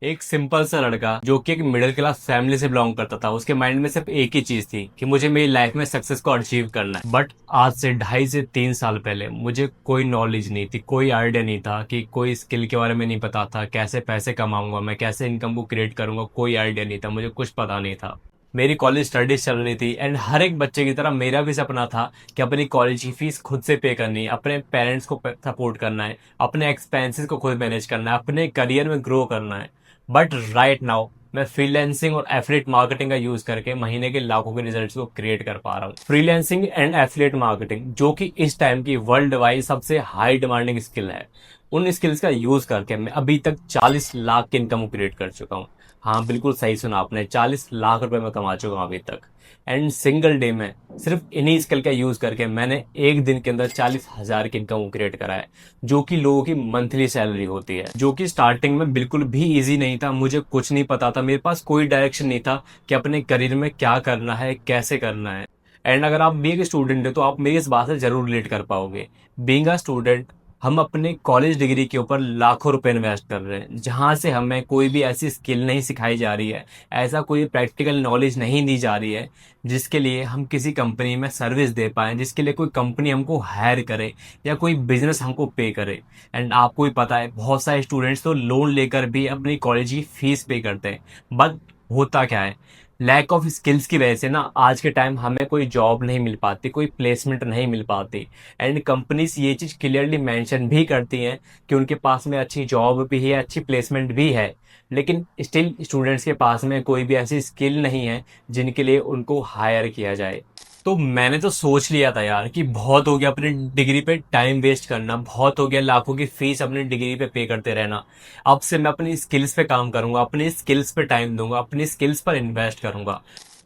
एक सिंपल सा लड़का जो कि एक मिडिल क्लास फैमिली से बिलोंग करता था, उसके माइंड में सिर्फ एक ही चीज थी कि मुझे मेरी लाइफ में सक्सेस को अचीव करना है। बट आज से 2.5 से 3 साल पहले मुझे कोई नॉलेज नहीं थी, कोई आइडिया नहीं था, कि कोई स्किल के बारे में नहीं पता था, कैसे पैसे कमाऊंगा मैं, कैसे इनकम को क्रिएट करूंगा, कोई आइडिया नहीं था, मुझे कुछ पता नहीं था। मेरी कॉलेज स्टडीज चल रही थी एंड हर एक बच्चे की तरह मेरा भी सपना था कि अपनी कॉलेज की फीस खुद से पे करनी है, अपने पेरेंट्स को सपोर्ट करना है, अपने एक्सपेंसेस को खुद मैनेज करना है, अपने करियर में ग्रो करना है। बट राइट नाउ मैं फ्रीलैंसिंग और एफिलिएट मार्केटिंग का यूज करके महीने के लाखों के रिजल्ट्स को क्रिएट कर पा रहा हूँ। फ्रीलैंसिंग एंड एफिलिएट मार्केटिंग जो कि इस टाइम की वर्ल्ड वाइड सबसे हाई डिमांडिंग स्किल है, उन स्किल्स का यूज करके मैं अभी तक 40 लाख की इनकम क्रिएट कर चुका हूँ। हाँ, बिल्कुल सही सुना आपने, 40 लाख रुपए मैं कमा चुका हूँ अभी तक। एंड सिंगल डे में सिर्फ इन्हीं स्किल का यूज करके मैंने एक दिन के अंदर 40,000 की इनकम क्रिएट करा है, जो कि लोगों की मंथली सैलरी होती है। जो कि स्टार्टिंग में बिल्कुल भी इजी नहीं था, मुझे कुछ नहीं पता था, मेरे पास कोई डायरेक्शन नहीं था कि अपने करियर में क्या करना है, कैसे करना है। एंड अगर आप भी एक स्टूडेंट हो तो आप मेरी इस बात से जरूर रिलेट कर पाओगे। बीइंग अ स्टूडेंट, हम अपने कॉलेज डिग्री के ऊपर लाखों रुपए इन्वेस्ट कर रहे हैं, जहां से हमें कोई भी ऐसी स्किल नहीं सिखाई जा रही है, ऐसा कोई प्रैक्टिकल नॉलेज नहीं दी जा रही है जिसके लिए हम किसी कंपनी में सर्विस दे पाएं, जिसके लिए कोई कंपनी हमको हायर करे या कोई बिजनेस हमको पे करे। एंड आपको भी पता है, बहुत सारे स्टूडेंट्स तो लोन लेकर भी अपनी कॉलेज की फीस पे करते हैं। बट होता क्या है, लैक ऑफ स्किल्स की वजह से ना आज के टाइम हमें कोई जॉब नहीं मिल पाती, कोई प्लेसमेंट नहीं मिल पाती। एंड कंपनीज ये चीज क्लियरली मेंशन भी करती हैं कि उनके पास में अच्छी जॉब भी है, अच्छी प्लेसमेंट भी है, लेकिन स्टिल स्टूडेंट्स के पास में कोई भी ऐसी स्किल नहीं है जिनके लिए उनको हायर किया जाए। तो मैंने तो सोच लिया था यार कि बहुत हो गया अपनी डिग्री पे टाइम वेस्ट करना, बहुत हो गया लाखों की फीस अपनी डिग्री पे करते रहना। अब से मैं अपनी स्किल्स पे काम करूंगा, अपनी स्किल्स पे टाइम दूंगा, अपनी स्किल्स पर इन्वेस्ट करूंगा।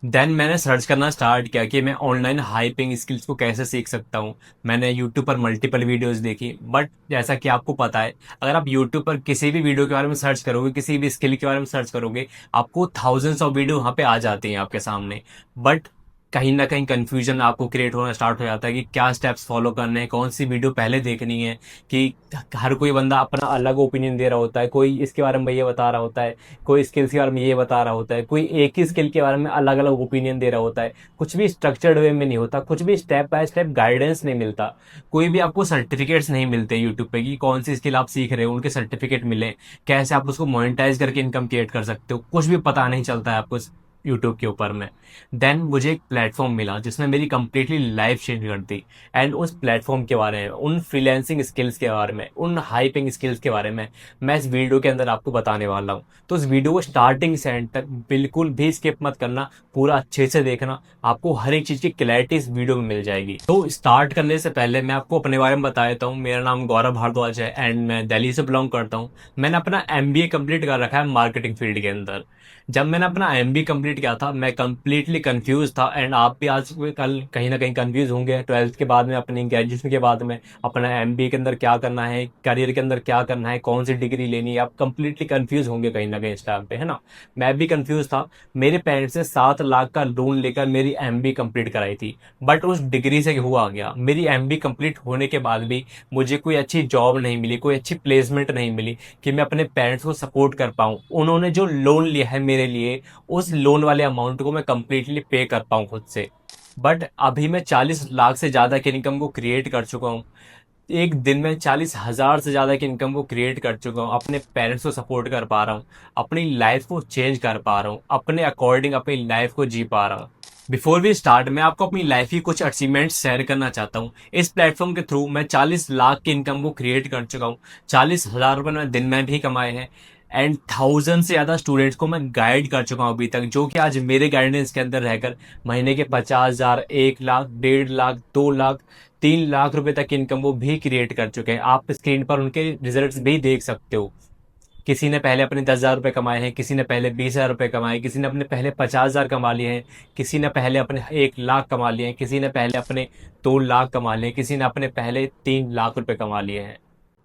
देन मैंने सर्च करना स्टार्ट किया कि मैं ऑनलाइन हाइपिंग स्किल्स को कैसे सीख सकता हूँ। मैंने यूट्यूब पर मल्टीपल वीडियोस देखी, बट जैसा कि आपको पता है, अगर आप यूट्यूब पर किसी भी वीडियो के बारे में सर्च करोगे, किसी भी स्किल के बारे में सर्च करोगे, आपको थाउजेंड्स ऑफ वीडियो वहां पे आ जाती हैं आपके सामने। बट कहीं ना कहीं कंफ्यूजन आपको क्रिएट होना स्टार्ट हो जाता है कि क्या स्टेप्स फॉलो करने हैं, कौन सी वीडियो पहले देखनी है। कि हर कोई बंदा अपना अलग ओपिनियन दे रहा होता है, कोई इसके बारे में ये बता रहा होता है, कोई स्किल्स के बारे में ये बता रहा होता है, कोई एक ही स्किल के बारे में अलग अलग ओपिनियन दे रहा होता है। कुछ भी स्ट्रक्चर्ड वे में नहीं होता, कुछ भी स्टेप बाय स्टेप गाइडेंस नहीं मिलता, कोई भी आपको सर्टिफिकेट्स नहीं मिलते यूट्यूब पे कि कौन सी स्किल आप सीख रहे हो उनके सर्टिफिकेट मिले, कैसे आप उसको मोनेटाइज करके इनकम क्रिएट कर सकते हो, कुछ भी पता नहीं चलता है आपको यूट्यूब के ऊपर में। देन मुझे एक प्लेटफॉर्म मिला जिसने मेरी कंप्लीटली लाइफ चेंज कर दी। एंड उस प्लेटफॉर्म के बारे में, उन फ्रीलैंसिंग स्किल्स के बारे में, उन हाइपिंग स्किल्स के बारे में मैं इस वीडियो के अंदर आपको बताने वाला हूँ। तो इस वीडियो को स्टार्टिंग से एंड तक बिल्कुल भी स्किप मत करना, पूरा अच्छे से देखना, आपको हर एक चीज की क्लैरिटी इस वीडियो में मिल जाएगी। तो स्टार्ट करने से पहले मैं आपको अपने बारे में बता देता हूँ। मेरा नाम गौरव भारद्वाज है एंड मैं दिल्ली से बिलोंग करता हूँ। मैंने अपना एमबीए कंप्लीट कर रखा है मार्केटिंग फील्ड के अंदर। जब मैंने अपना एमबीए कंप्लीट किया था, मैं कंप्लीटली कंफ्यूज था, एंड आप भी आज कल कहीं ना कहीं कंफ्यूज होंगे। 12th के बाद में, अपनी ग्रेजुएशन के बाद में अपना एमबीए के अंदर क्या करना है, करियर के अंदर क्या करना है, कौन सी डिग्री लेनी है, आप कंप्लीटली कंफ्यूज होंगे कहीं ना कहीं इस टाइम पे, है ना। मैं भी कंफ्यूज था। मेरे पेरेंट्स ने 7 लाख का लोन लेकर मेरी एमबीए कंप्लीट कराई थी। बट उस डिग्री से हुआ गया, मेरी एमबीए कंप्लीट होने के बाद भी मुझे कोई अच्छी जॉब नहीं मिली, कोई अच्छी प्लेसमेंट नहीं मिली कि मैं अपने पेरेंट्स को सपोर्ट कर पाऊं। उन्होंने जो लोन लिया है मेरे लिए, उस लोन वाले अमाउंट को मैं कंप्लीटली पे कर पाऊं खुद से। बट अभी मैं 40 लाख से ज्यादा की इनकम को क्रिएट कर चुका हूँ। एक दिन में 40,000 से ज्यादा की इनकम को क्रिएट कर चुका हूँ, अपने पेरेंट्स को सपोर्ट कर पा रहा हूँ, अपनी लाइफ को चेंज कर पा रहा हूँ, अपने अकॉर्डिंग अपनी लाइफ को जी पा रहा हूँ। बिफोर वी स्टार्ट, मैं आपको अपनी लाइफ की कुछ अचीवमेंट्स शेयर करना चाहता हूँ। इस प्लेटफॉर्म के थ्रू मैं 40 लाख की इनकम को क्रिएट कर चुका हूँ, 40,000 रुपए मैं दिन में भी कमाए हैं। एंड 1000 से ज्यादा स्टूडेंट्स को मैं गाइड कर चुका हूँ अभी तक, जो कि आज मेरे गाइडेंस के अंदर रहकर महीने के 50,000, 1 लाख, 1.5 लाख, 2 लाख, 3 लाख रुपए तक की इनकम वो भी क्रिएट कर चुके हैं। आप स्क्रीन पर उनके रिजल्ट्स भी देख सकते हो। किसी ने पहले अपने 10,000 रुपए कमाए हैं, किसी ने पहले 20,000 रुपए कमाए, किसी ने अपने पहले 50,000 कमा लिए हैं, किसी ने पहले अपने 1 लाख कमा लिए हैं, किसी ने पहले अपने 2 लाख कमा लिए हैं, किसी ने अपने पहले 3 लाख रुपए कमा लिए हैं।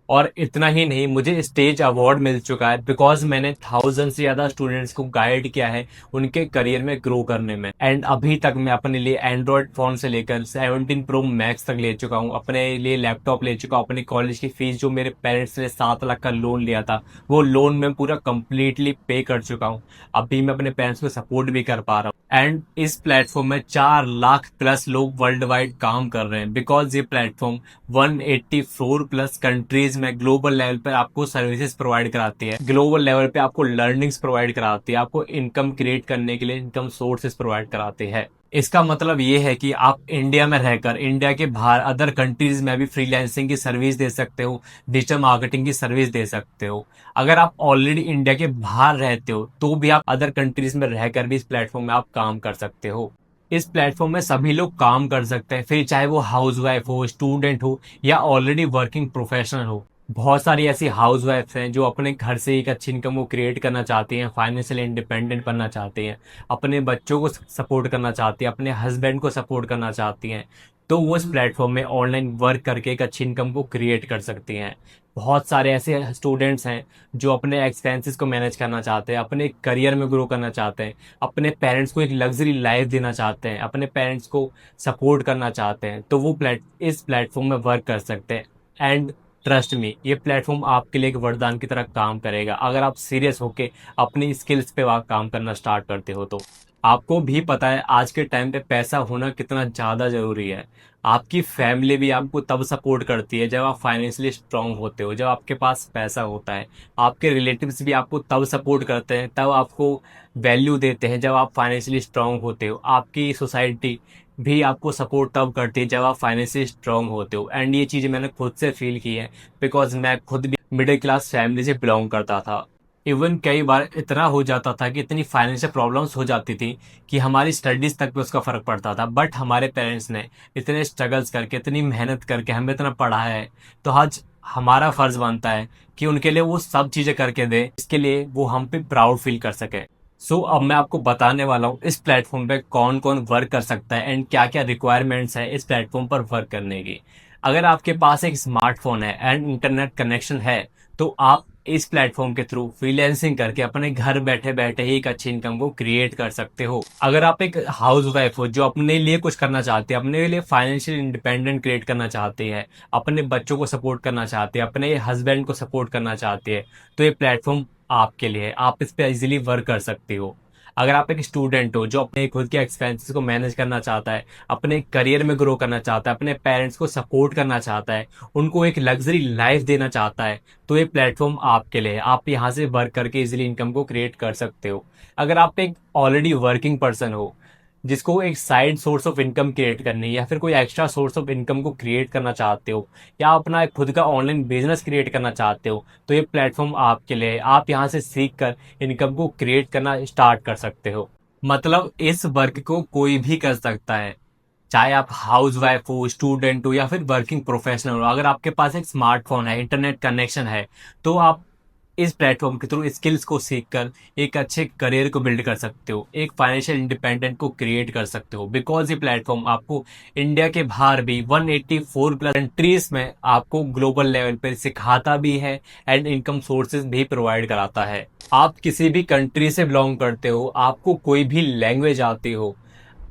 और इतना ही नहीं, मुझे स्टेज अवार्ड मिल चुका है बिकॉज मैंने 1000 से ज्यादा स्टूडेंट्स को गाइड किया है उनके करियर में ग्रो करने में। एंड अभी तक मैं अपने लिए एंड्रॉयड फोन से लेकर 17 प्रो मैक्स तक ले चुका हूँ, अपने लिए लैपटॉप ले चुका हूँ, अपनी कॉलेज की फीस जो मेरे पेरेंट्स ने 7 लाख का लोन लिया था वो लोन मैं पूरा कंप्लीटली पे कर चुका हूँ। अभी मैं अपने पेरेंट्स को सपोर्ट भी कर पा रहा हूँ। एंड इस प्लेटफॉर्म में 4 लाख प्लस लोग वर्ल्ड वाइड काम कर रहे हैं बिकॉज ये प्लेटफॉर्म 184 प्लस कंट्रीज में ग्लोबल लेवल पर आपको सर्विसेज प्रोवाइड कराती है, ग्लोबल लेवल पे आपको लर्निंग्स प्रोवाइड कराती है, आपको इनकम क्रिएट करने के लिए इनकम सोर्सेज प्रोवाइड कराती है। इसका मतलब ये है कि आप इंडिया में रहकर इंडिया के बाहर अदर कंट्रीज में भी फ्रीलांसिंग की सर्विस दे सकते हो, डिजिटल मार्केटिंग की सर्विस दे सकते हो। अगर आप ऑलरेडी इंडिया के बाहर रहते हो तो भी आप अदर कंट्रीज में रहकर भी इस प्लेटफॉर्म में आप काम कर सकते हो। इस प्लेटफॉर्म में सभी लोग काम कर सकते हैं, फिर चाहे वो हाउस वाइफ हो, स्टूडेंट हो या ऑलरेडी वर्किंग प्रोफेशनल हो। बहुत सारी ऐसी हाउस वाइफ्स हैं जो अपने घर से एक अच्छी इनकम को क्रिएट करना चाहती हैं, फाइनेंशियल इंडिपेंडेंट बनना चाहती हैं, अपने बच्चों को सपोर्ट करना चाहती हैं, अपने हस्बैंड को सपोर्ट करना चाहती हैं। तो वो इस प्लेटफॉर्म में ऑनलाइन वर्क करके एक अच्छी इनकम को क्रिएट कर सकती हैं। बहुत सारे ऐसे स्टूडेंट्स हैं जो अपने एक्सपेंसेस को मैनेज करना चाहते हैं, अपने करियर में ग्रो करना चाहते हैं, अपने पेरेंट्स को एक लग्जरी लाइफ देना चाहते हैं, अपने पेरेंट्स को सपोर्ट करना चाहते हैं, तो वो इस प्लेटफॉर्म में वर्क कर सकते हैं। एंड ट्रस्ट मी, ये प्लेटफॉर्म आपके लिए एक वरदान की तरह काम करेगा अगर आप सीरियस होके अपनी स्किल्स पे काम करना स्टार्ट करते हो तो। आपको भी पता है आज के टाइम पे पैसा होना कितना ज़्यादा ज़रूरी है। आपकी फैमिली भी आपको तब सपोर्ट करती है जब आप फाइनेंशियली स्ट्रांग होते हो, जब आपके पास पैसा होता है। आपके रिलेटिव्स भी आपको तब सपोर्ट करते हैं, तब आपको वैल्यू देते हैं जब आप फाइनेंशियली स्ट्रांग होते हो। आपकी सोसाइटी भी आपको सपोर्ट तब करती है जब आप फाइनेंशियली स्ट्रांग होते हो। एंड ये चीज़ मैंने खुद से फील की है बिकॉज मैं खुद भी मिडिल क्लास फैमिली से बिलोंग करता था। इवन कई बार इतना हो जाता था कि इतनी फाइनेंशियल प्रॉब्लम्स हो जाती थी कि हमारी स्टडीज तक पे उसका फर्क पड़ता था। बट हमारे पेरेंट्स ने इतने स्ट्रगल्स करके, इतनी मेहनत करके हमें इतना पढ़ाया है, तो आज हमारा फर्ज बनता है कि उनके लिए वो सब चीजें करके दे, इसके लिए वो हम पे प्राउड फील कर सके। सो अब मैं आपको बताने वाला हूँ इस प्लेटफॉर्म पे कौन कौन वर्क कर सकता है एंड क्या क्या रिक्वायरमेंट्स है इस प्लेटफॉर्म पर वर्क करने की। अगर आपके पास एक स्मार्टफोन है एंड इंटरनेट कनेक्शन है तो आप इस प्लेटफॉर्म के थ्रू फ्रीलैंसिंग करके अपने घर बैठे बैठे ही एक अच्छी इनकम को क्रिएट कर सकते हो। अगर आप एक हाउस वाइफ हो जो अपने लिए कुछ करना चाहते हैं, अपने लिए फाइनेंशियल इंडिपेंडेंट क्रिएट करना चाहते हैं, अपने बच्चों को सपोर्ट करना चाहते हैं, अपने हस्बैंड को सपोर्ट करना चाहते हैं, तो ये प्लेटफॉर्म आपके लिए है। आप इस पे इजीली वर्क कर सकते हो। अगर आप एक स्टूडेंट हो जो अपने खुद के एक्सपेंसेस को मैनेज करना चाहता है, अपने करियर में ग्रो करना चाहता है, अपने पेरेंट्स को सपोर्ट करना चाहता है, उनको एक लग्जरी लाइफ देना चाहता है, तो ये प्लेटफॉर्म आपके लिए है। आप यहाँ से वर्क करके इजीली इनकम को क्रिएट कर सकते हो। अगर आप एक ऑलरेडी वर्किंग पर्सन हो जिसको एक side source of income create करनी है या फिर कोई एक्स्ट्रा सोर्स ऑफ इनकम को क्रिएट करना चाहते हो या अपना एक खुद का ऑनलाइन बिजनेस क्रिएट करना चाहते हो, तो ये प्लेटफॉर्म आपके लिए है। आप यहाँ से सीख कर इनकम को क्रिएट करना स्टार्ट कर सकते हो। मतलब इस वर्क को कोई भी कर सकता है, चाहे आप हाउस वाइफ हो, स्टूडेंट हो या फिर वर्किंग प्रोफेशनल हो। अगर आपके पास एक स्मार्टफोन है, इंटरनेट कनेक्शन है, तो आप इस प्लेटफॉर्म के थ्रू स्किल्स को सीखकर एक अच्छे करियर को बिल्ड कर सकते हो, एक फाइनेंशियल इंडिपेंडेंट को क्रिएट कर सकते हो। बिकॉज ये प्लेटफॉर्म आपको इंडिया के बाहर भी 184 प्लस कंट्रीज में आपको ग्लोबल लेवल पर सिखाता भी है एंड इनकम सोर्सेज भी प्रोवाइड कराता है। आप किसी भी कंट्री से बिलोंग करते हो, आपको कोई भी लैंग्वेज आती हो,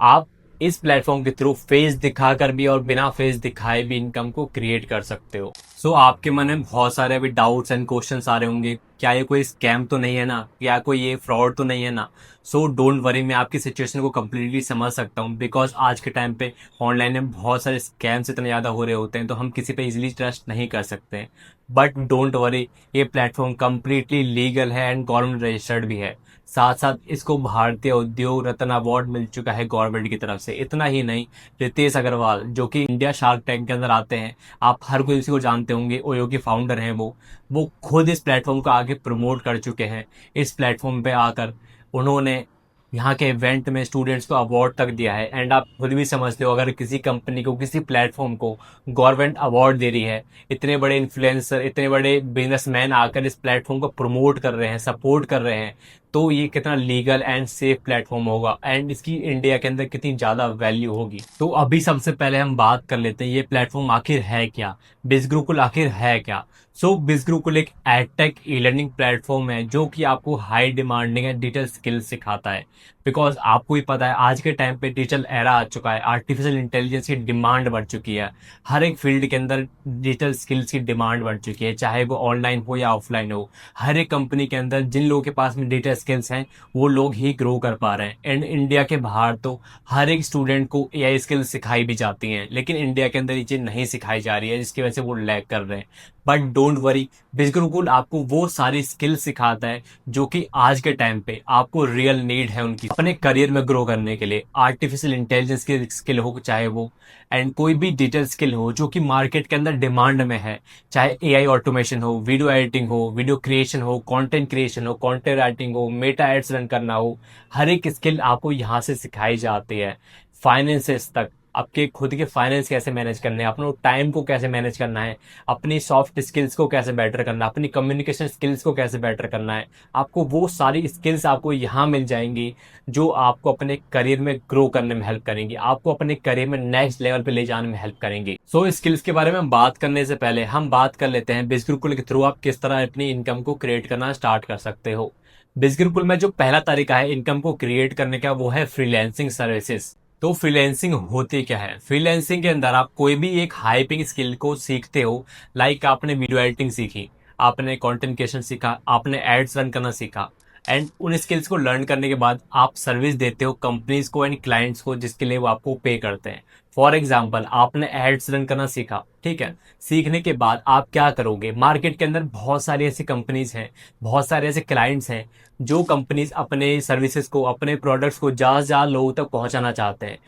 आप इस प्लेटफॉर्म के थ्रू फेस दिखाकर भी और बिना फेस दिखाए भी इनकम को क्रिएट कर सकते हो। सो आपके मन में बहुत सारे अभी डाउट्स एंड क्वेश्चंस आ रहे होंगे, क्या ये कोई स्कैम तो नहीं है ना, क्या कोई ये फ्रॉड तो नहीं है ना। सो डोंट वरी, मैं आपकी सिचुएशन को कम्प्लीटली समझ सकता हूँ बिकॉज आज के टाइम पे ऑनलाइन में बहुत सारे स्कैम्स इतने ज़्यादा हो रहे होते हैं तो हम किसी पे इजीली ट्रस्ट नहीं कर सकते। बट डोंट वरी, ये प्लेटफॉर्म कम्प्लीटली लीगल है एंड गवर्नमेंट रजिस्टर्ड भी है। साथ साथ इसको भारतीय उद्योग रत्न अवार्ड मिल चुका है गवर्नमेंट की तरफ से। इतना ही नहीं, रितेश अग्रवाल जो कि इंडिया शार्क टैंक के अंदर आते हैं, आप हर कोई उसी को जानते होंगे, ओयो के फाउंडर हैं वो खुद इस प्लेटफॉर्म को आगे प्रमोट कर चुके हैं। इस प्लेटफॉर्म पे आकर उन्होंने यहाँ के इवेंट में स्टूडेंट्स को अवार्ड तक दिया है। एंड आप खुद भी समझते हो, अगर किसी कंपनी को, किसी प्लेटफॉर्म को गवर्नमेंट अवार्ड दे रही है, इतने बड़े इन्फ्लुएंसर, इतने बड़े बिजनेसमैन आकर इस प्लेटफॉर्म को प्रमोट कर रहे हैं, सपोर्ट कर रहे हैं, तो ये कितना लीगल एंड सेफ प्लेटफॉर्म होगा एंड इसकी इंडिया के अंदर कितनी ज्यादा वैल्यू होगी। तो अभी सबसे पहले हम बात कर लेते हैं ये प्लेटफॉर्म आखिर है क्या, बिज़गुरुकुल आखिर है क्या। बिज़गुरुकुल एक एडटेक ई लर्निंग प्लेटफॉर्म है जो कि आपको high demanding and digital skills सिखाता है। बिकॉज आपको ही पता है आज के टाइम पे डिजिटल एरा आ चुका है, आर्टिफिशियल इंटेलिजेंस की डिमांड बढ़ चुकी है। हर एक फील्ड के अंदर डिजिटल स्किल्स की डिमांड बढ़ चुकी है, चाहे वो ऑनलाइन हो या ऑफलाइन हो। हर एक कंपनी के अंदर जिन लोगों के पास में डिजिटल स्किल्स हैं वो लोग ही ग्रो कर पा रहे हैं। एंड इंडिया के बाहर तो हर एक स्टूडेंट को एआई स्किल्स सिखाई भी जाती हैं, लेकिन इंडिया के अंदर ये चीज़ नहीं सिखाई जा रही है जिसकी वजह से वो लैग कर रहे हैं। बट डोंट वरी, बिज़गुरुकुल आपको वो सारी स्किल्स सिखाता है जो कि आज के टाइम पे आपको रियल नीड है उनकी अपने करियर में ग्रो करने के लिए। आर्टिफिशियल इंटेलिजेंस की स्किल हो चाहे वो, एंड कोई भी डिजिटल स्किल हो जो कि मार्केट के अंदर डिमांड में है, चाहे एआई ऑटोमेशन हो, वीडियो एडिटिंग हो, वीडियो क्रिएशन हो, कंटेंट क्रिएशन हो, कंटेंट राइटिंग हो, मेटा एड्स रन करना हो, हर एक स्किल आपको यहाँ से सिखाई जाती है। फाइनेंसेस तक, आपके खुद के फाइनेंस कैसे मैनेज करने हैं, अपने टाइम को कैसे मैनेज करना है, अपनी सॉफ्ट स्किल्स को कैसे बेटर करना है, अपनी कम्युनिकेशन स्किल्स को कैसे बेटर करना है, आपको वो सारी स्किल्स आपको यहाँ मिल जाएंगी जो आपको अपने करियर में ग्रो करने में हेल्प करेंगी, आपको अपने करियर में नेक्स्ट लेवल पे ले जाने में हेल्प करेंगी। स्किल्स के बारे में बात करने से पहले हम बात कर लेते हैं बिज़गुरुकुल के थ्रू आप किस तरह अपनी इनकम को क्रिएट करना स्टार्ट कर सकते हो। बिज़गुरुकुल में जो पहला तरीका है इनकम को क्रिएट करने का वो है फ्रीलैंसिंग सर्विसेज। तो फ्रीलैंसिंग होती क्या है? फ्रीलैंसिंग के अंदर आप कोई भी एक हाई पेइंग स्किल को सीखते हो। लाइक आपने वीडियो एडिटिंग सीखी, आपने कंटेंट क्रिएशन सीखा, आपने एड्स रन करना सीखा, एंड उन स्किल्स को लर्न करने के बाद आप सर्विस देते हो कंपनीज को एंड क्लाइंट्स को जिसके लिए वो आपको पे करते हैं। फॉर एग्जाम्पल आपने एड्स रन करना सीखा, ठीक है। सीखने के बाद आप क्या करोगे, मार्केट के अंदर बहुत सारी ऐसी कंपनीज हैं, बहुत सारे ऐसे क्लाइंट्स हैं जो कंपनीज अपने सर्विसेज को, अपने प्रोडक्ट्स को ज़्यादा से ज़्यादा लोगों तक पहुंचाना चाहते हैं।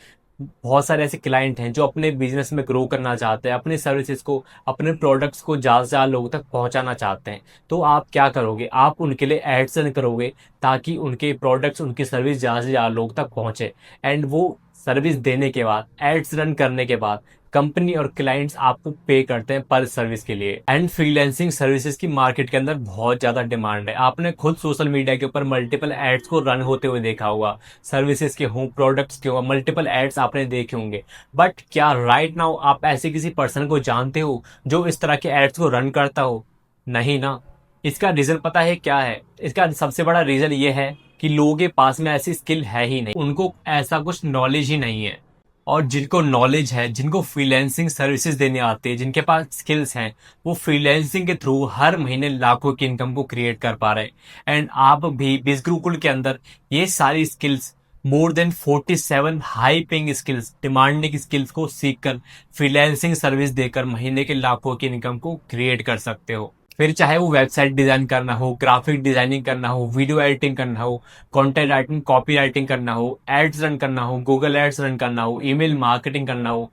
बहुत सारे ऐसे क्लाइंट हैं जो अपने बिजनेस में ग्रो करना चाहते हैं, अपने सर्विसेज को, अपने प्रोडक्ट्स को ज़्यादा से ज़्यादा लोगों तक पहुंचाना चाहते हैं। तो आप क्या करोगे, आप उनके लिए एड्स रन करोगे ताकि उनके प्रोडक्ट्स, उनकी सर्विस ज़्यादा से ज़्यादा लोगों तक पहुंचे। एंड वो सर्विस देने के बाद, एड्स रन करने के बाद कंपनी और क्लाइंट्स आपको पे करते हैं पर सर्विस के लिए। एंड फ्रीलैंसिंग सर्विसेज की मार्केट के अंदर बहुत ज्यादा डिमांड है। आपने खुद सोशल मीडिया के ऊपर मल्टीपल एड्स को रन होते हुए देखा होगा, सर्विसेज के हों, प्रोडक्ट्स के हों, मल्टीपल एड्स आपने देखे होंगे। बट क्या राइट नाउ आप ऐसे किसी पर्सन को जानते हो जो इस तरह के एड्स को रन करता हो? नहीं ना। इसका रीजन पता है क्या है? इसका सबसे बड़ा रीजन ये है कि लोगों के पास में ऐसी स्किल है ही नहीं, उनको ऐसा कुछ नॉलेज ही नहीं है। और जिनको नॉलेज है, जिनको फ्रीलैंसिंग सर्विसेज देने आते हैं, जिनके पास स्किल्स हैं, वो फ्रीलैंसिंग के थ्रू हर महीने लाखों की इनकम को क्रिएट कर पा रहे हैं। एंड आप भी बिज़गुरुकुल के अंदर ये सारी skills, more than 47 high paying skills, demanding skills को सीखकर फ्रीलैंसिंग सर्विस देकर महीने के लाखों की इनकम को क्रिएट कर सकते हो। फिर चाहे वो वेबसाइट डिजाइन करना हो, ग्राफिक डिजाइनिंग करना हो, वीडियो एडिटिंग करना हो, कंटेंट राइटिंग, कॉपी राइटिंग करना हो, एड्स रन करना हो, गूगल एड्स रन करना हो, ईमेल मार्केटिंग करना हो,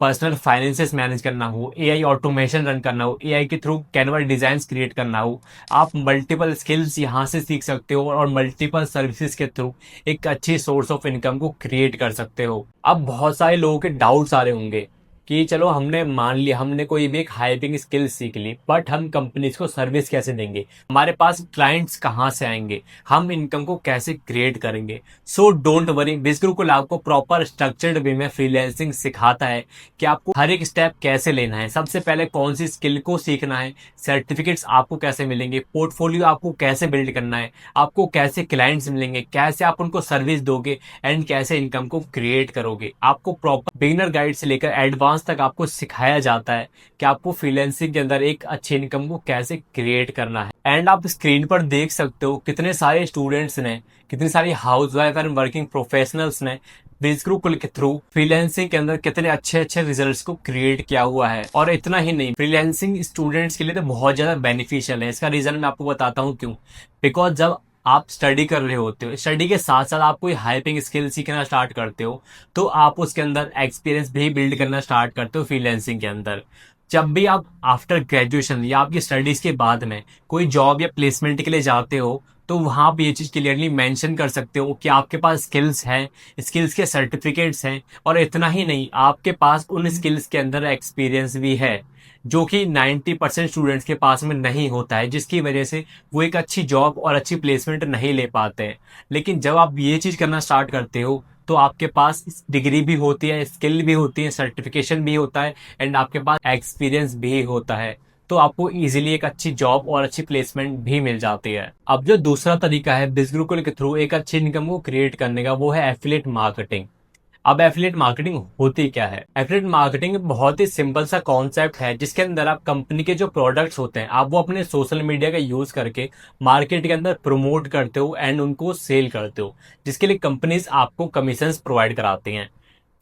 पर्सनल फाइनेंसेस मैनेज करना हो, एआई ऑटोमेशन रन करना हो, एआई के थ्रू कैनवा डिजाइन क्रिएट करना हो, आप मल्टीपल स्किल्स यहाँ से सीख सकते हो और मल्टीपल सर्विसेज के थ्रू एक अच्छी सोर्स ऑफ इनकम को क्रिएट कर सकते हो। अब बहुत सारे लोगों के डाउट्स आ रहे होंगे कि चलो हमने मान लिया, हमने कोई भी एक हायरिंग स्किल सीख ली, बट हम कंपनीज को सर्विस कैसे देंगे, हमारे पास क्लाइंट्स कहाँ से आएंगे, हम इनकम को कैसे क्रिएट करेंगे? सो डोंट वरी, बिज़गुरुकुल आपको प्रॉपर स्ट्रक्चर्ड वे में फ्रीलैंसिंग सिखाता है कि आपको हर एक स्टेप कैसे लेना है, सबसे पहले कौन सी स्किल को सीखना है, सर्टिफिकेट्स आपको कैसे मिलेंगे, पोर्टफोलियो आपको कैसे बिल्ड करना है, आपको कैसे क्लाइंट्स मिलेंगे, कैसे आप उनको सर्विस दोगे, एंड कैसे इनकम को क्रिएट करोगे। आपको प्रॉपर बिगिनर गाइड से लेकर एडवांस तक आपको सिखाया जाता है कि आपको फ्रीलैंसिंग के अंदर एक अच्छी इनकम को कैसे क्रिएट करना है। एंड आप स्क्रीन पर देख सकते हो कितने सारे स्टूडेंट्स ने, कितनी सारी हाउसवाइफ एंड वर्किंग प्रोफेशनल्स ने बिज़गुरुकुल के थ्रू फ्रीलैंसिंग के अंदर कितने अच्छे अच्छे रिजल्ट्स को क्रिएट किया हुआ है। और इतना ही नहीं, फ्रीलैंसिंग स्टूडेंट्स के लिए तो बहुत ज्यादा बेनिफिशियल है। इसका रीजन मैं आपको बताता हूँ क्यों। बिकॉज जब आप स्टडी कर रहे होते हो, स्टडी के साथ साथ आप कोई हाइपिंग स्किल सीखना स्टार्ट करते हो, तो आप उसके अंदर एक्सपीरियंस भी बिल्ड करना स्टार्ट करते हो फ्रीलैंसिंग के अंदर। जब भी आप आफ्टर ग्रेजुएशन या आपकी स्टडीज के बाद में कोई जॉब या प्लेसमेंट के लिए जाते हो, तो वहां पे ये चीज क्लियरली मेंशन कर सकते हो कि आपके पास स्किल्स हैं, स्किल्स के सर्टिफिकेट्स हैं, और इतना ही नहीं, आपके पास उन स्किल्स के अंदर एक्सपीरियंस भी है। जो कि 90% स्टूडेंट्स के पास में नहीं होता है, जिसकी वजह से वो एक अच्छी जॉब और अच्छी प्लेसमेंट नहीं ले पाते हैं। लेकिन जब आप ये चीज़ करना स्टार्ट करते हो तो आपके पास डिग्री भी होती है, स्किल भी होती है, सर्टिफिकेशन भी होता है एंड आपके पास एक्सपीरियंस भी होता है, तो आपको इजीली एक अच्छी जॉब और अच्छी प्लेसमेंट भी मिल जाती है। अब जो दूसरा तरीका है बिजगुरुकुल के थ्रू एक अच्छी इनकम को क्रिएट करने का, वो है एफिलिएट मार्केटिंग। अब एफिलिएट मार्केटिंग होती क्या है? एफिलिएट मार्केटिंग बहुत ही सिंपल सा कॉन्सेप्ट है, जिसके अंदर आप कंपनी के जो प्रोडक्ट्स होते हैं आप वो अपने सोशल मीडिया का यूज करके मार्केट के अंदर प्रमोट करते हो एंड उनको सेल करते हो, जिसके लिए कंपनीज आपको कमीशन प्रोवाइड कराती हैं।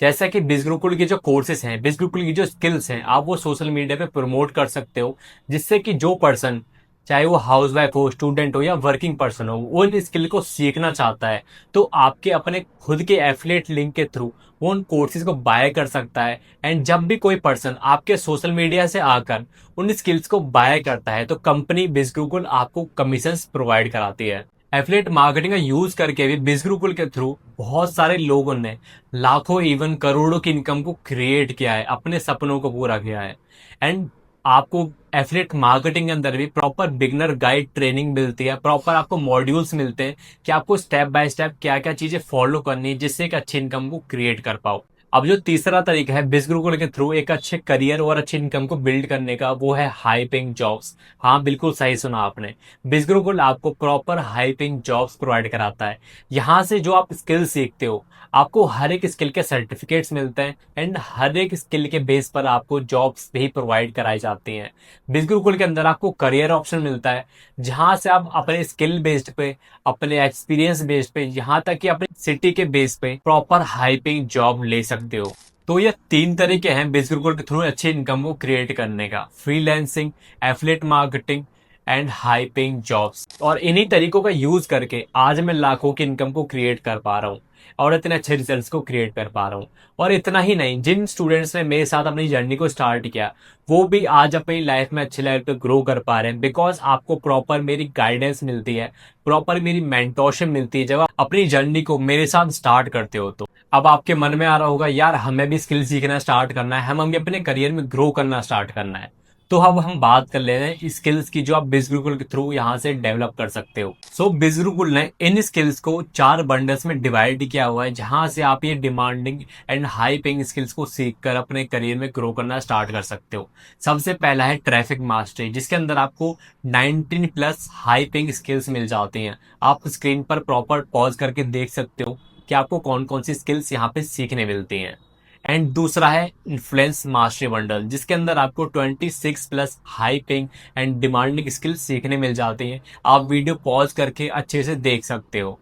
जैसा कि बिजगुरुकुल के जो कोर्सेज हैं, बिजगुरुकुल की जो स्किल्स हैं, आप वो सोशल मीडिया पे प्रमोट कर सकते हो, जिससे कि जो पर्सन, चाहे वो हाउस वाइफ हो, स्टूडेंट हो या वर्किंग पर्सन हो, वो इन स्किल को सीखना चाहता है तो आपके अपने खुद के एफिलिएट लिंक के थ्रू वो उन कोर्सेज को बाय कर सकता है। एंड जब भी कोई पर्सन आपके सोशल मीडिया से आकर उन स्किल्स को बाय करता है तो कंपनी बिजगुरुकुल आपको कमीशन प्रोवाइड कराती है। एफिलिएट मार्केटिंग का यूज करके भी बिजगुरुकुल के थ्रू बहुत सारे लोगों ने लाखों इवन करोड़ों की इनकम को क्रिएट किया है, अपने सपनों को पूरा किया है। एंड आपको एफिलिएट मार्केटिंग के अंदर भी प्रॉपर बिगनर गाइड ट्रेनिंग मिलती है, प्रॉपर आपको मॉड्यूल्स मिलते हैं कि आपको स्टेप बाय स्टेप क्या क्या चीजें फॉलो करनी है जिससे एक अच्छी इनकम को क्रिएट कर पाओ। अब जो तीसरा तरीका है बिजगुरुकुल के थ्रू एक अच्छे करियर और अच्छी इनकम को बिल्ड करने का, वो है हाई पेइंग जॉब्स। हाँ, बिल्कुल सही सुना आपने। बिजगुरुकुल आपको proper high paying jobs provide कराता है। यहाँ से जो आप स्किल सीखते हो, आपको हर एक स्किल के सर्टिफिकेट्स मिलते हैं एंड हर एक स्किल के बेस पर आपको जॉब्स भी प्रोवाइड कराई जाती हैं। बिजगुरुकुल के अंदर आपको करियर ऑप्शन मिलता है, जहां से आप अपने स्किल बेस्ड पे, अपने एक्सपीरियंस बेस्ड पे, यहाँ तक कि अपनी सिटी के बेस पे प्रॉपर हाई पेइंग जॉब ले सकते हो। तो ये तीन तरीके हैं बिजगुरुकुल के थ्रू अच्छी इनकम को क्रिएट करने का: freelancing, affiliate marketing and high paying jobs. और इन्हीं तरीकों का यूज करके आज मैं लाखों की इनकम को क्रिएट कर पा रहा हूँ और इतने अच्छे रिजल्ट्स को क्रिएट कर पा रहा हूँ। और इतना ही नहीं, जिन स्टूडेंट्स ने मेरे साथ अपनी जर्नी को स्टार्ट किया वो भी आज अपनी लाइफ में अच्छी लेवल पे ग्रो कर पा रहे हैं, बिकॉज आपको प्रॉपर मेरी गाइडेंस मिलती है, प्रॉपर मेरी मेंटोरशिप मिलती है जब आप अपनी जर्नी को मेरे साथ स्टार्ट करते हो। तो अब आपके मन में आ रहा होगा, यार हमें भी स्किल सीखना स्टार्ट करना है, हमें अपने करियर में ग्रो करना स्टार्ट करना है। तो अब हम बात कर लेते हैं स्किल्स की जो आप बिजगुरुकुल के थ्रू यहाँ से डेवलप कर सकते हो। सो बिजगुरुकुल ने इन स्किल्स को 4 बंडल्स में डिवाइड किया हुआ है, जहां से आप ये demanding and high paying skills को सीखकर अपने करियर में ग्रो करना स्टार्ट कर सकते हो। सबसे पहला है ट्रैफिक मास्टरी, जिसके अंदर आपको 19 प्लस हाई पेइंग स्किल्स मिल जाती हैं। आप स्क्रीन पर प्रॉपर पॉज करके देख सकते हो कि आपको कौन कौन सी स्किल्स यहाँ पे सीखने मिलती हैं। एंड दूसरा है इन्फ्लुएंस मास्टरी बंडल, जिसके अंदर आपको 26 plus high paying and demanding skills सीखने मिल जाती हैं। आप वीडियो पॉज करके अच्छे से देख सकते हो।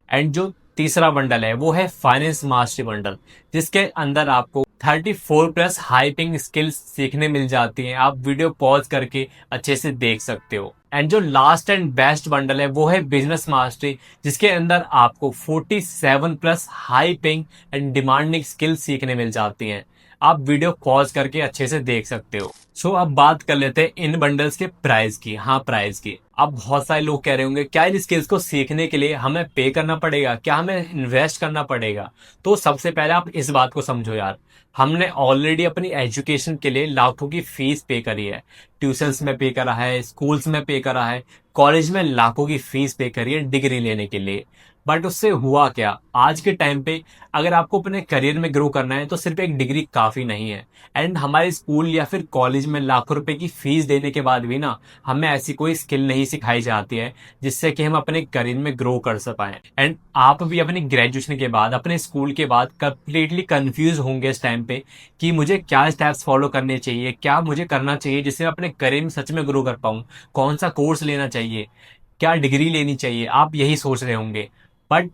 एंड जो तीसरा बंडल है वो है फाइनेंस मास्टरी बंडल, जिसके अंदर आपको 34 प्लस हाई पेइंग स्किल्स सीखने मिल जाती हैं। आप वीडियो पॉज करके अच्छे से देख सकते हो। एंड जो लास्ट एंड बेस्ट बंडल है वो है बिजनेस मास्टरी, जिसके अंदर आपको 47 plus high paying and demanding skills सीखने मिल जाती हैं। आप वीडियो पॉज करके अच्छे से देख सकते हो। सो अब बात कर लेते हैं इन बंडल्स के प्राइस की। हाँ, प्राइस की। अब बहुत सारे लोग कह रहे होंगे, क्या इन स्किल्स को सीखने के लिए हमें पे करना पड़ेगा, क्या हमें इन्वेस्ट करना पड़ेगा? तो सबसे पहले आप इस बात को समझो यार, हमने ऑलरेडी अपनी एजुकेशन के लिए लाखों की फीस पे करी है, ट्यूशंस में पे करा है, स्कूल्स में पे करा है, कॉलेज में लाखों की फीस पे करी है डिग्री लेने के लिए। बट उससे हुआ क्या? आज के टाइम पे अगर आपको अपने करियर में ग्रो करना है तो सिर्फ एक डिग्री काफी नहीं है। एंड हमारे स्कूल या फिर कॉलेज में लाखों रुपए की फीस देने के बाद भी ना हमें ऐसी कोई स्किल नहीं सिखाई जाती है जिससे कि हम अपने करियर में ग्रो कर पाए। एंड आप भी अपनी ग्रेजुएशन के बाद, अपने स्कूल के बाद कंप्लीटली कंफ्यूज होंगे इस टाइम पे कि मुझे क्या स्टेप्स फॉलो करने चाहिए, क्या मुझे करना चाहिए जिससे मैं अपने करियर में सच में ग्रो कर पाऊं, कौन सा कोर्स लेना चाहिए, क्या डिग्री लेनी चाहिए, आप यही सोच रहे होंगे। बट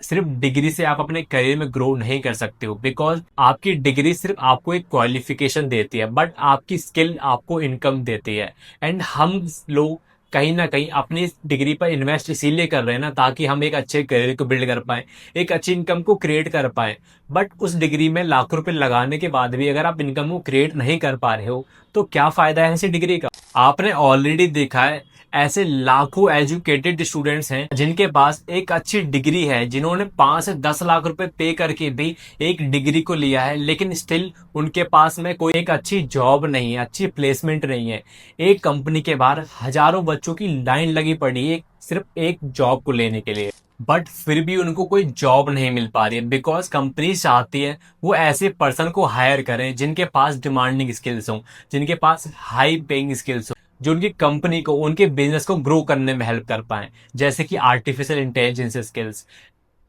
सिर्फ डिग्री से आप अपने करियर में ग्रो नहीं कर सकते हो, बिकॉज आपकी डिग्री सिर्फ आपको एक क्वालिफिकेशन देती है, बट आपकी स्किल आपको इनकम देती है। एंड हम लोग कहीं ना कहीं अपनी डिग्री पर इन्वेस्ट इसीलिए कर रहे हैं ना, ताकि हम एक अच्छे करियर को बिल्ड कर पाए, एक अच्छी इनकम को क्रिएट कर पाए। बट उस डिग्री में लाखों रुपए लगाने के बाद भी अगर आप इनकम को क्रिएट नहीं कर पा रहे हो तो क्या फायदा है ऐसी डिग्री का? आपने ऑलरेडी देखा है ऐसे लाखों एजुकेटेड स्टूडेंट्स हैं जिनके पास एक अच्छी डिग्री है, जिन्होंने 5 से 10 लाख रुपए पे करके भी एक डिग्री को लिया है, लेकिन स्टिल उनके पास में कोई एक अच्छी जॉब नहीं है, अच्छी प्लेसमेंट नहीं है। एक कंपनी के बाहर हजारों बच्चों की लाइन लगी पड़ी है सिर्फ एक जॉब को लेने के लिए, बट फिर भी उनको कोई जॉब नहीं मिल पा रही है, बिकॉज कंपनी चाहती है वो ऐसे पर्सन को हायर करें जिनके पास डिमांडिंग स्किल्स हों, जिनके पास हाई पेइंग स्किल्स हो, जो उनकी कंपनी को, उनके बिजनेस को ग्रो करने में हेल्प कर पाए, जैसे कि artificial intelligence skills,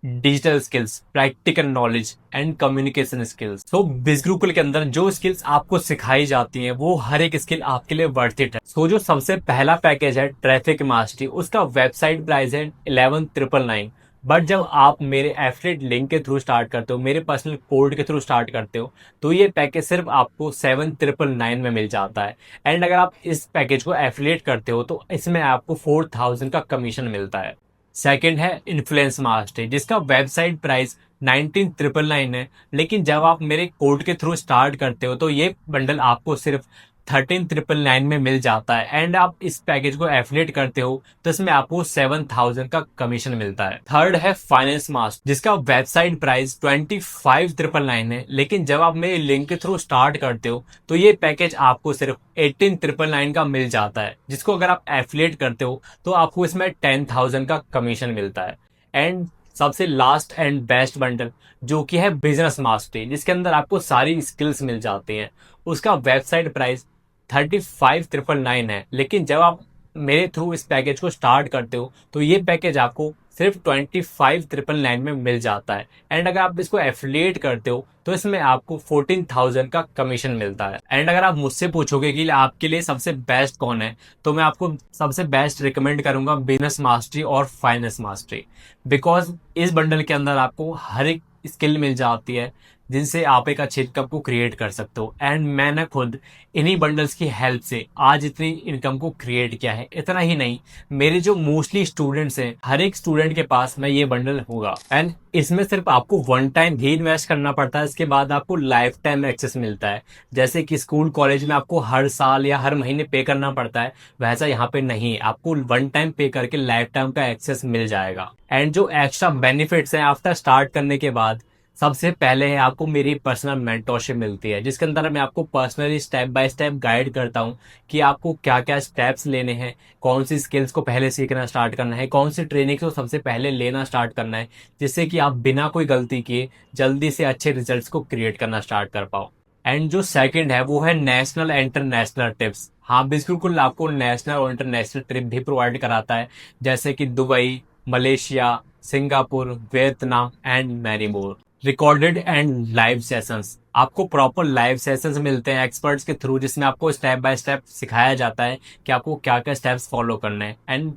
digital skills, practical knowledge and communication skills. तो बिज गुरुकुल के अंदर जो स्किल्स आपको सिखाई जाती हैं वो हर एक स्किल आपके लिए वर्थ इट है। सो जो सबसे पहला पैकेज है ट्रैफिक मास्टरी, उसका वेबसाइट प्राइस है 11,999। बट जब आप मेरे एफिलिएट लिंक के थ्रू स्टार्ट करते हो, मेरे पर्सनल कोड के थ्रू स्टार्ट करते हो, तो ये पैकेज सिर्फ आपको 7,999 में मिल जाता है। एंड अगर आप इस पैकेज को एफिलिएट करते हो तो इसमें आपको 4,000 का कमीशन मिलता है। सेकंड है इन्फ्लुएंस मास्टरी, जिसका वेबसाइट प्राइस 19,999 है, लेकिन जब आप मेरे कोड के थ्रू स्टार्ट करते हो तो ये बंडल आपको सिर्फ 13,999 में मिल जाता है। एंड आप इस पैकेज को एफिलिएट करते हो तो इसमें आपको 7,000 का कमीशन मिलता है। थर्ड है फाइनेंस मास्टर, जिसका वेबसाइट प्राइस 25,999 है, लेकिन जब आप मेरे लिंक के थ्रू स्टार्ट करते हो तो ये पैकेज आपको सिर्फ 18,999 का मिल जाता है, जिसको अगर आप एफिलिएट करते हो तो आपको इसमें 10,000 का कमीशन मिलता है। एंड सबसे लास्ट एंड बेस्ट बंडल जो कि है बिजनेस मास्टरी, जिसके अंदर आपको सारी स्किल्स मिल जाती हैं, उसका वेबसाइट प्राइस 35,999 है, लेकिन जब आप मेरे थ्रू इस पैकेज को स्टार्ट करते हो तो ये पैकेज आपको सिर्फ 25,999 में मिल जाता है। एंड अगर आप इसको एफिलिएट करते हो तो इसमें आपको 14,000 का कमीशन मिलता है। एंड अगर आप मुझसे पूछोगे कि आपके लिए सबसे बेस्ट कौन है, तो मैं आपको सबसे बेस्ट रिकमेंड करूंगा बिजनेस मास्टरी और फाइनेंस मास्टरी, बिकॉज इस बंडल के अंदर आपको हर एक स्किल मिल जाती है जिनसे आप एक अच्छी इनकम को क्रिएट कर सकते हो। एंड मैंने खुद इन्हीं बंडल्स की हेल्प से आज इतनी इनकम को क्रिएट किया है। इतना ही नहीं, मेरे जो मोस्टली स्टूडेंट्स हैं, हर एक स्टूडेंट के पास में ये बंडल होगा। एंड इसमें सिर्फ आपको वन टाइम ही इन्वेस्ट करना पड़ता है, इसके बाद आपको लाइफ टाइम एक्सेस मिलता है। जैसे कि स्कूल कॉलेज में आपको हर साल या हर महीने पे करना पड़ता है, वैसा यहाँ पे नहीं, आपको वन टाइम पे करके लाइफ टाइम का एक्सेस मिल जाएगा। एंड जो एक्स्ट्रा बेनिफिट्स हैं आफ्टर स्टार्ट करने के बाद, सबसे पहले है आपको मेरी पर्सनल मेंटरशिप मिलती है, जिसके अंदर मैं आपको personally step by step guide करता हूँ कि आपको क्या क्या स्टेप्स लेने हैं, कौन सी स्किल्स को पहले सीखना स्टार्ट करना है, कौन सी ट्रेनिंग को सबसे पहले लेना स्टार्ट करना है, जिससे कि आप बिना कोई गलती किए जल्दी से अच्छे रिजल्ट्स को क्रिएट करना स्टार्ट कर पाओ। एंड जो सेकंड है वो है नेशनल इंटरनेशनल ट्रिप्स। हाँ, बिल्कुल आपको नेशनल और इंटरनेशनल ट्रिप भी प्रोवाइड कराता है, जैसे कि Dubai, Malaysia, Singapore, Vietnam and many more. Recorded and live sessions, आपको प्रॉपर लाइव सेशंस मिलते हैं एक्सपर्ट्स के थ्रू, जिसमें आपको स्टेप बाय स्टेप सिखाया जाता है कि आपको क्या क्या स्टेप्स फॉलो करने हैं, एंड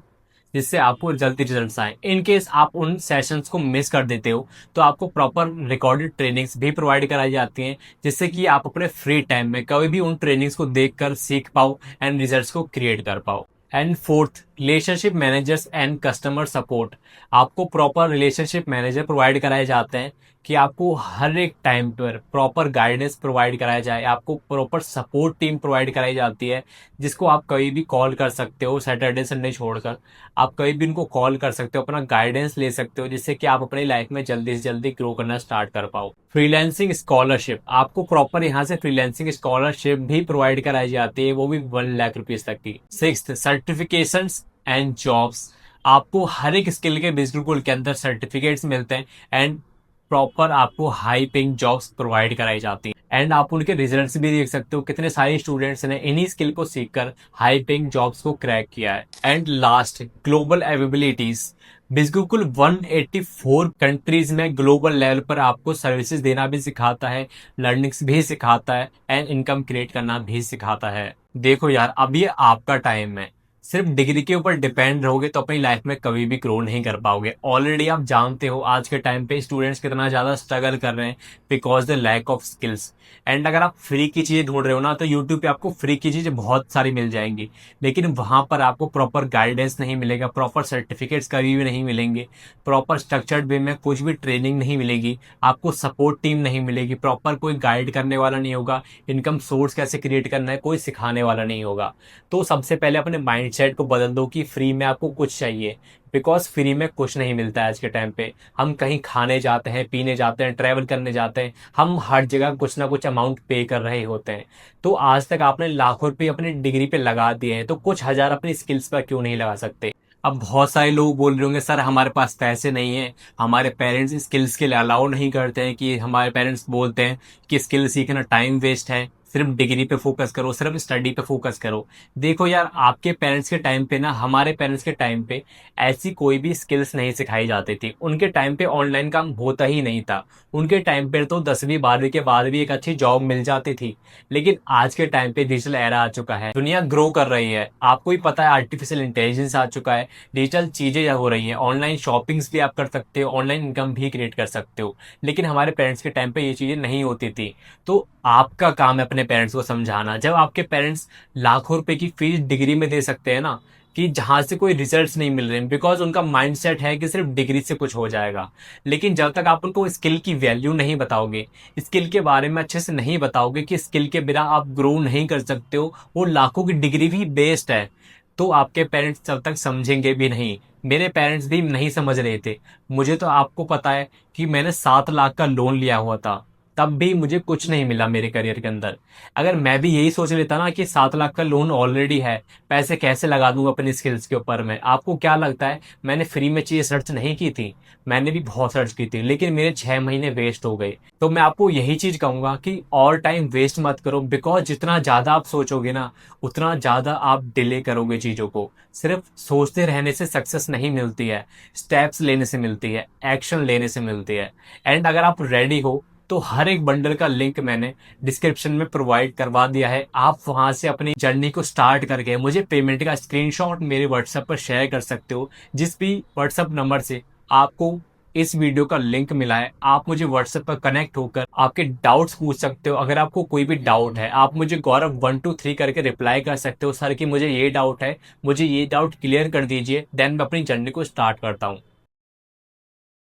जिससे आपको जल्दी रिजल्ट्स आए। इन केस आप उन सेशंस को मिस कर देते हो तो आपको प्रॉपर रिकॉर्डेड ट्रेनिंग्स भी प्रोवाइड कराई जाती हैं, जिससे कि आप अपने फ्री टाइम में कभी भी उन ट्रेनिंग्स को देखकर सीख पाओ एंड रिजल्ट्स को क्रिएट कर पाओ। And fourth, relationship managers and customer support, आपको प्रॉपर रिलेशनशिप मैनेजर प्रोवाइड कराए जाते हैं कि आपको हर एक टाइम पर प्रॉपर गाइडेंस प्रोवाइड कराया जाए, आपको प्रॉपर सपोर्ट टीम प्रोवाइड कराई जाती है, जिसको आप कभी भी कॉल कर सकते हो, सैटरडे संडे छोड़कर आप कभी भी उनको कॉल कर सकते हो, अपना गाइडेंस ले सकते हो, जिससे कि आप अपनी लाइफ में जल्दी से जल्दी ग्रो करना स्टार्ट कर पाओ। फ्रीलांसिंग स्कॉलरशिप, आपको प्रॉपर यहाँ से फ्रीलांसिंग स्कॉलरशिप भी प्रोवाइड कराई जाती है, वो भी 1 लाख रुपीज तक की। सिक्स्थ, सर्टिफिकेशंस एंड जॉब्स, आपको हर एक स्किल के बिजनेस के अंदर सर्टिफिकेट्स मिलते हैं एंड प्रॉपर आपको हाई पेइंग जॉब्स प्रोवाइड कराई जाती हैं। एंड आप उनके रिजल्ट्स भी देख सकते हो, कितने सारे स्टूडेंट्स ने इन्हीं स्किल को सीखकर हाई पेइंग जॉब्स को क्रैक किया है। एंड लास्ट, ग्लोबल अवेलेबिलिटीज, बिजगुकुल 184 कंट्रीज में ग्लोबल लेवल पर आपको सर्विसेज देना भी सिखाता है, लर्निंग्स भी सिखाता है एंड इनकम क्रिएट करना भी सिखाता है। देखो यार, अब ये आपका टाइम है, सिर्फ डिग्री के ऊपर डिपेंड रहोगे तो अपनी लाइफ में कभी भी ग्रो नहीं कर पाओगे। ऑलरेडी आप जानते हो आज के टाइम पे स्टूडेंट्स कितना ज्यादा स्ट्रगल कर रहे हैं because the lack of skills. And अगर आप फ्री की चीजें ढूंढ रहे हो ना, तो यूट्यूब पे आपको फ्री की चीजें बहुत सारी मिल जाएंगी, लेकिन वहां पर आपको प्रॉपर गाइडेंस नहीं मिलेगा, प्रॉपर सर्टिफिकेट्स कभी भी नहीं मिलेंगे, प्रॉपर स्ट्रक्चर्ड वे में कुछ भी ट्रेनिंग नहीं मिलेगी, आपको सपोर्ट टीम नहीं मिलेगी, प्रॉपर कोई गाइड करने वाला नहीं होगा, इनकम सोर्स कैसे क्रिएट करना है कोई सिखाने वाला नहीं होगा। तो सबसे पहले अपने माइंड माइंडसेट को बदल दो कि फ्री में आपको कुछ चाहिए, बिकॉज फ्री में कुछ नहीं मिलता है आज के टाइम पे। हम कहीं खाने जाते हैं, पीने जाते हैं, ट्रैवल करने जाते हैं, हम हर जगह कुछ ना कुछ अमाउंट पे कर रहे होते हैं। तो आज तक आपने लाखों रुपये अपनी डिग्री पे लगा दिए हैं, तो कुछ हजार अपनी स्किल्स पर क्यों नहीं लगा सकते? अब बहुत सारे लोग बोल रहे होंगे सर हमारे पास पैसे नहीं है, हमारे पेरेंट्स स्किल्स के लिए अलाउ नहीं करते हैं, कि हमारे पेरेंट्स बोलते हैं कि स्किल सीखना टाइम वेस्ट है, सिर्फ डिग्री पे फोकस करो, सिर्फ स्टडी पे फोकस करो। देखो यार, आपके पेरेंट्स के टाइम पे ना, हमारे पेरेंट्स के टाइम पे ऐसी कोई भी स्किल्स नहीं सिखाई जाती थी। उनके टाइम पे ऑनलाइन काम होता ही नहीं था। उनके टाइम पे तो 10वीं 12वीं के बाद भी एक अच्छी जॉब मिल जाती थी। लेकिन आज के टाइम पे डिजिटल एरा आ चुका है, दुनिया ग्रो कर रही है, आपको ही पता है, आर्टिफिशियल इंटेलिजेंस आ चुका है, डिजिटल चीजें हो रही हैं, ऑनलाइन शॉपिंग्स भी आप कर सकते हो, ऑनलाइन इनकम भी क्रिएट कर सकते हो। लेकिन हमारे पेरेंट्स के टाइम पे ये चीजें नहीं होती थी। तो आपका काम है अपने पेरेंट्स को समझाना। जब आपके पेरेंट्स लाखों रुपए की फीस डिग्री में दे सकते हैं ना, कि जहां से कोई रिजल्ट्स नहीं मिल रहे हैं, बिकॉज उनका माइंडसेट है कि सिर्फ डिग्री से कुछ हो जाएगा। लेकिन जब तक आप उनको स्किल की वैल्यू नहीं बताओगे, स्किल के बारे में अच्छे से नहीं बताओगे कि स्किल के बिना आप ग्रो नहीं कर सकते हो, वो लाखों की डिग्री भी बेस्ट है, तो आपके पेरेंट्स तब तक समझेंगे भी नहीं। मेरे पेरेंट्स भी नहीं समझ रहे थे। मुझे तो, आपको पता है कि मैंने 7 लाख का लोन लिया हुआ था, तब भी मुझे कुछ नहीं मिला मेरे करियर के अंदर। अगर मैं भी यही सोच लेता ना कि 7 लाख का लोन ऑलरेडी है, पैसे कैसे लगा दूंगा अपनी स्किल्स के ऊपर में, आपको क्या लगता है मैंने फ्री में चीजें सर्च नहीं की थी? मैंने भी बहुत सर्च की थी, लेकिन मेरे 6 महीने वेस्ट हो गए। तो मैं आपको यही चीज कहूंगा कि और टाइम वेस्ट मत करो, बिकॉज जितना ज्यादा आप सोचोगे ना, उतना ज्यादा आप डिले करोगे चीजों को। सिर्फ सोचते रहने से सक्सेस नहीं मिलती है, स्टेप्स लेने से मिलती है, एक्शन लेने से मिलती है। एंड अगर आप रेडी हो तो हर एक बंडल का लिंक मैंने डिस्क्रिप्शन में प्रोवाइड करवा दिया है। आप वहां से अपनी जर्नी को स्टार्ट करके मुझे पेमेंट का स्क्रीनशॉट मेरे व्हाट्सएप पर शेयर कर सकते हो। जिस भी व्हाट्सएप नंबर से आपको इस वीडियो का लिंक मिला है, आप मुझे व्हाट्सएप पर कनेक्ट होकर आपके डाउट्स पूछ सकते हो। अगर आपको कोई भी डाउट है, आप मुझे गौरव 123 करके रिप्लाई कर सकते हो, सर कि मुझे ये डाउट है, मुझे ये डाउट क्लियर कर दीजिए, देन मैं अपनी जर्नी को स्टार्ट करता हूँ।